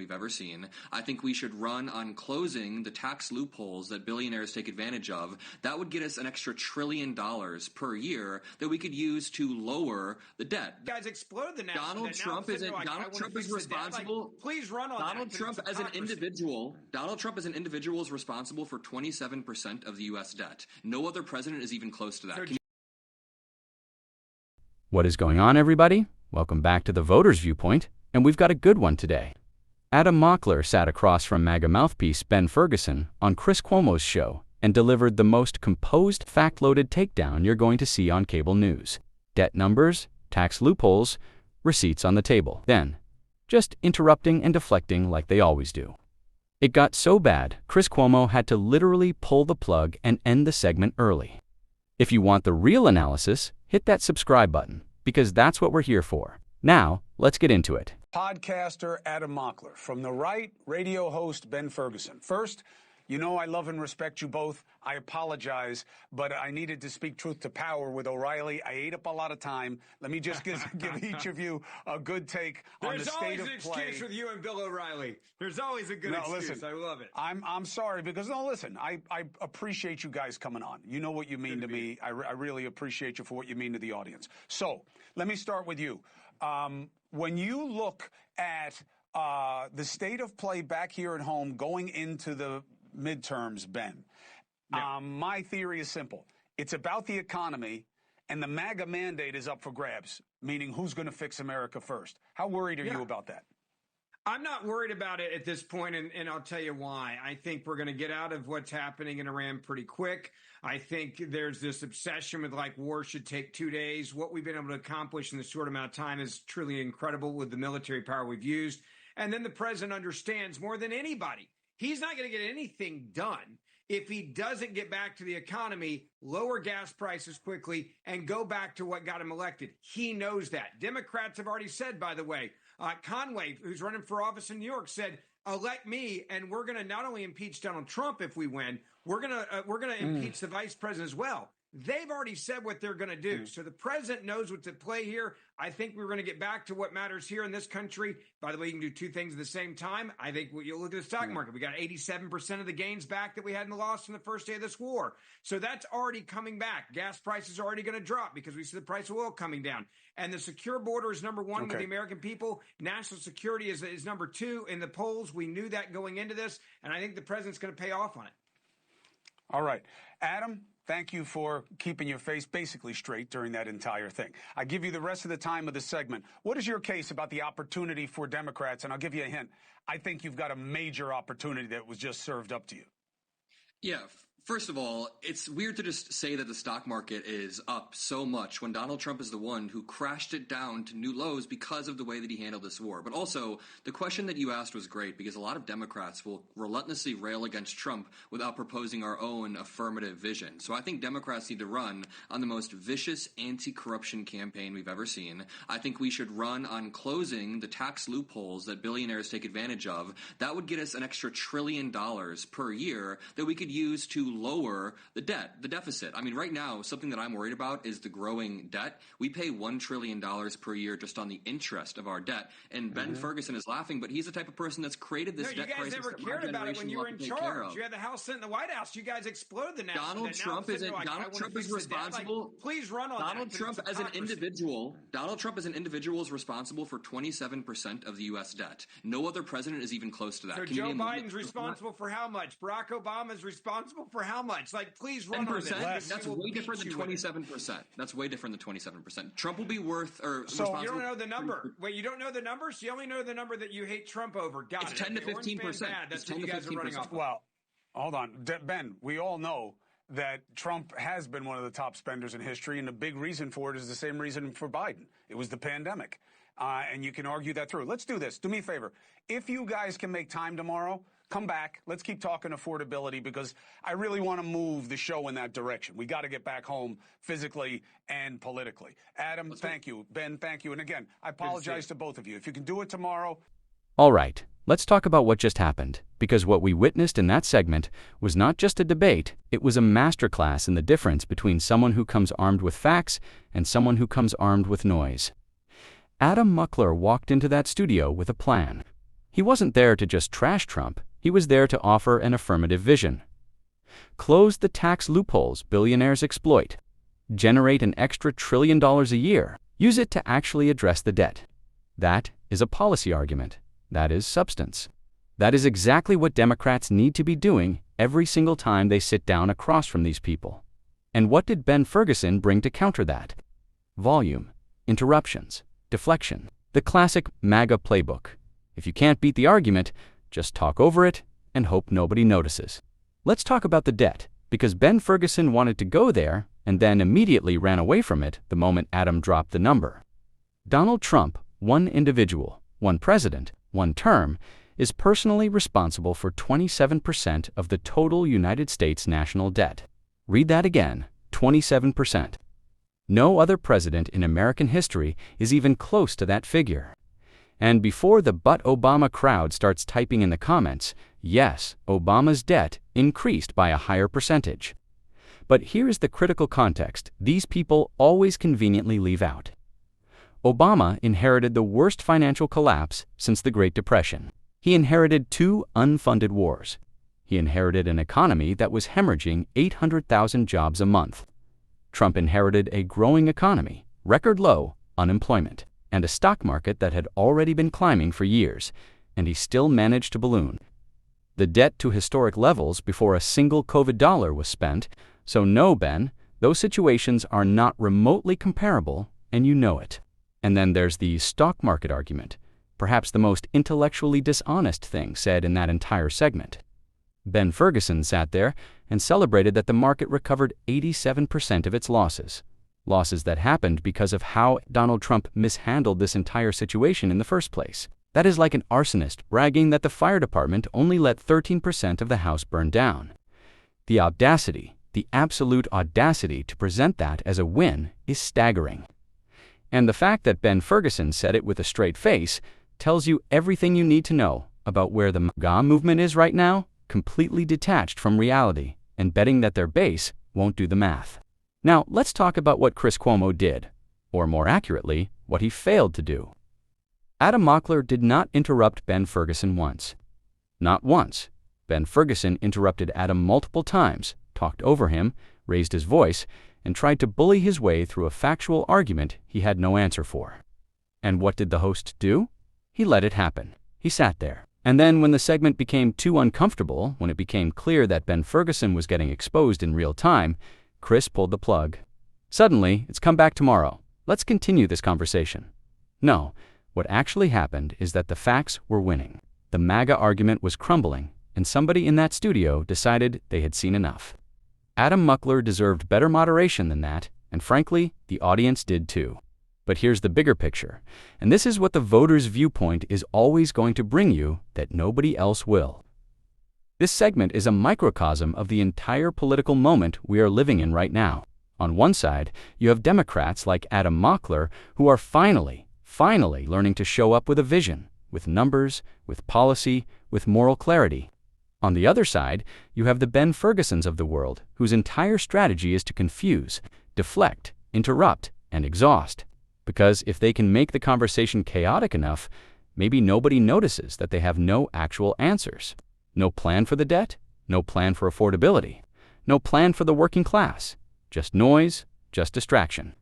we've ever seen. I think we should run on closing the tax loopholes that billionaires take advantage of. That would get us an extra $1 trillion per year that we could use to lower the debt. You guys exploded the national Donald debt. Trump is responsible. Please run on Donald that. Trump as an individual. Donald Trump as an individual is responsible for 27% of the U.S. debt. No other president is even close to that. What is going on, everybody? Welcome back to the Voters' Viewpoint, and we've got a good one today. Adam Mockler sat across from MAGA mouthpiece Ben Ferguson on Chris Cuomo's show and delivered the most composed, fact-loaded takedown you're going to see on cable news. Debt numbers, tax loopholes, receipts on the table. Then, just interrupting and deflecting like they always do. It got so bad, Chris Cuomo had to literally pull the plug and end the segment early. If you want the real analysis, hit that subscribe button, because that's what we're here for. Now, let's get into it. Podcaster Adam Mockler. From the right, radio host Ben Ferguson. First, you know I love and respect you both. I apologize, but I needed to speak truth to power with O'Reilly. I ate up a lot of time. Let me just give each of you a good take on the state of play. There's always an excuse with you and Bill O'Reilly. There's always a good excuse. Listen, I love it. I'm sorry because, no, listen, I appreciate you guys coming on. You know what you mean to me. I really appreciate you for what you mean to the audience. So let me start with you. When you look at the state of play back here at home going into the midterms, Ben, my theory is simple. It's about the economy, and the MAGA mandate is up for grabs, meaning who's going to fix America first. How worried are you about that? I'm not worried about it at this point, and I'll tell you why. I think we're going to get out of what's happening in Iran pretty quick. I think there's this obsession with war should take 2 days. What we've been able to accomplish in this short amount of time is truly incredible with the military power we've used. And then the president understands more than anybody, he's not going to get anything done if he doesn't get back to the economy, lower gas prices quickly, and go back to what got him elected. He knows that. Democrats have already said, by the way, Conway, who's running for office in New York, said, elect me, and we're going to not only impeach Donald Trump if we win, we're going to impeach the vice president as well. They've already said what they're going to do. So the president knows what's at play here. I think we're going to get back to what matters here in this country. By the way, you can do two things at the same time. I think you look at the stock market. We got 87% of the gains back that we had in the loss from the first day of this war. So that's already coming back. Gas prices are already going to drop because we see the price of oil coming down. And the secure border is number one with the American people. National security is number two in the polls. We knew that going into this. And I think the president's going to pay off on it. All right. Adam, thank you for keeping your face basically straight during that entire thing. I give you the rest of the time of the segment. What is your case about the opportunity for Democrats? And I'll give you a hint. I think you've got a major opportunity that was just served up to you. Yeah. First of all, it's weird to just say that the stock market is up so much when Donald Trump is the one who crashed it down to new lows because of the way that he handled this war. But also, the question that you asked was great because a lot of Democrats will relentlessly rail against Trump without proposing our own affirmative vision. So I think Democrats need to run on the most vicious anti-corruption campaign we've ever seen. I think we should run on closing the tax loopholes that billionaires take advantage of. That would get us an extra $1 trillion per year that we could use to lower the debt, the deficit. I mean, right now, something that I'm worried about is the growing debt. We pay $1 trillion per year just on the interest of our debt. And Ben Ferguson is laughing, but he's the type of person that's created this debt crisis. You guys never cared about it when you were in charge. You had the House, Senate, and the White House. You guys exploded the national debt. Donald Trump is responsible. Please run on Donald Trump as an individual is responsible for 27% of the U.S. debt. No other president is even close to that. So Joe Biden's responsible for how much? Barack Obama's responsible for how much? Please run on this. That's way different than 27%. That's way different than 27%. Trump will be worth So you don't know the number. Wait, you don't know the numbers? You only know the number that you hate Trump over. It's 10 to 15%. That's what you guys are running off. Well, hold on. Ben, we all know that Trump has been one of the top spenders in history, and the big reason for it is the same reason for Biden. It was the pandemic. And you can argue that through. Let's do this. Do me a favor. If you guys can make time tomorrow, come back. Let's keep talking affordability because I really want to move the show in that direction. We got to get back home physically and politically. Adam, thank you. Ben, thank you. And again, I apologize to both of you. If you can do it tomorrow. All right, let's talk about what just happened, because what we witnessed in that segment was not just a debate, it was a masterclass in the difference between someone who comes armed with facts and someone who comes armed with noise. Adam Mockler walked into that studio with a plan. He wasn't there to just trash Trump, he was there to offer an affirmative vision. Close the tax loopholes billionaires exploit. Generate an extra $1 trillion a year. Use it to actually address the debt. That is a policy argument. That is substance. That is exactly what Democrats need to be doing every single time they sit down across from these people. And what did Ben Ferguson bring to counter that? Volume, interruptions, deflection. The classic MAGA playbook. If you can't beat the argument, just talk over it and hope nobody notices. Let's talk about the debt, because Ben Ferguson wanted to go there and then immediately ran away from it the moment Adam dropped the number. Donald Trump, one individual, one president, one term, is personally responsible for 27% of the total United States national debt. Read that again, 27%. No other president in American history is even close to that figure. And before the "but Obama" crowd starts typing in the comments, yes, Obama's debt increased by a higher percentage. But here's the critical context these people always conveniently leave out. Obama inherited the worst financial collapse since the Great Depression. He inherited 2 unfunded wars. He inherited an economy that was hemorrhaging 800,000 jobs a month. Trump inherited a growing economy, record low unemployment, and a stock market that had already been climbing for years, and he still managed to balloon the debt to historic levels before a single COVID dollar was spent. So no, Ben, those situations are not remotely comparable, and you know it. And then there's the stock market argument, perhaps the most intellectually dishonest thing said in that entire segment. Ben Ferguson sat there and celebrated that the market recovered 87% of its losses. Losses that happened because of how Donald Trump mishandled this entire situation in the first place. That is like an arsonist bragging that the fire department only let 13% of the house burn down. The audacity, the absolute audacity to present that as a win is staggering. And the fact that Ben Ferguson said it with a straight face tells you everything you need to know about where the MAGA movement is right now, completely detached from reality and betting that their base won't do the math. Now, let's talk about what Chris Cuomo did, or more accurately, what he failed to do. Adam Mockler did not interrupt Ben Ferguson once. Not once. Ben Ferguson interrupted Adam multiple times, talked over him, raised his voice, and tried to bully his way through a factual argument he had no answer for. And what did the host do? He let it happen. He sat there. And then when the segment became too uncomfortable, when it became clear that Ben Ferguson was getting exposed in real time, Chris pulled the plug. Suddenly, it's come back tomorrow. Let's continue this conversation. No, what actually happened is that the facts were winning. The MAGA argument was crumbling, and somebody in that studio decided they had seen enough. Adam Mockler deserved better moderation than that, and frankly, the audience did too. But here's the bigger picture, and this is what the voters' viewpoint is always going to bring you that nobody else will. This segment is a microcosm of the entire political moment we are living in right now. On one side, you have Democrats like Adam Mockler who are finally learning to show up with a vision, with numbers, with policy, with moral clarity. On the other side, you have the Ben Fergusons of the world whose entire strategy is to confuse, deflect, interrupt, and exhaust. Because if they can make the conversation chaotic enough, maybe nobody notices that they have no actual answers. No plan for the debt, no plan for affordability, no plan for the working class. Just noise, just distraction.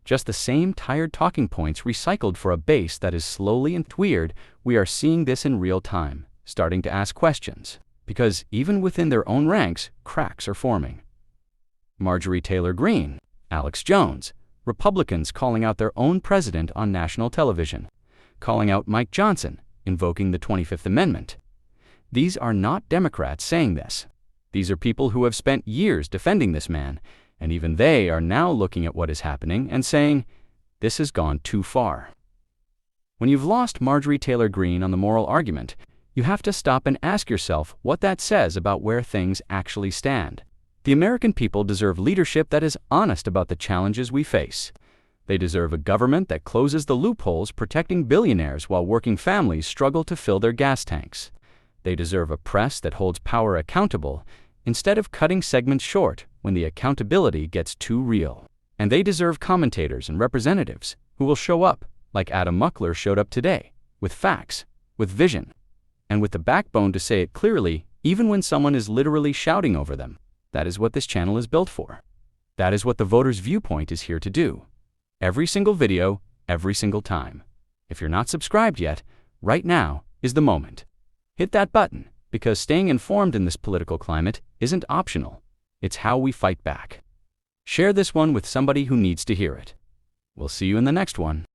Just the same tired talking points recycled for a base that is slowly and weird. We are seeing this in real time, starting to ask questions. Because even within their own ranks, cracks are forming. Marjorie Taylor Greene, Alex Jones, Republicans calling out their own president on national television, calling out Mike Johnson, invoking the 25th Amendment. These are not Democrats saying this. These are people who have spent years defending this man, and even they are now looking at what is happening and saying, this has gone too far. When you've lost Marjorie Taylor Greene on the moral argument, you have to stop and ask yourself what that says about where things actually stand. The American people deserve leadership that is honest about the challenges we face. They deserve a government that closes the loopholes protecting billionaires while working families struggle to fill their gas tanks. They deserve a press that holds power accountable instead of cutting segments short when the accountability gets too real. And they deserve commentators and representatives who will show up, like Adam Mockler showed up today, with facts, with vision, and with the backbone to say it clearly, even when someone is literally shouting over them. That is what this channel is built for. That is what the Voters Viewpoint is here to do. Every single video, every single time. If you're not subscribed yet, right now is the moment. Hit that button, because staying informed in this political climate isn't optional. It's how we fight back. Share this one with somebody who needs to hear it. We'll see you in the next one.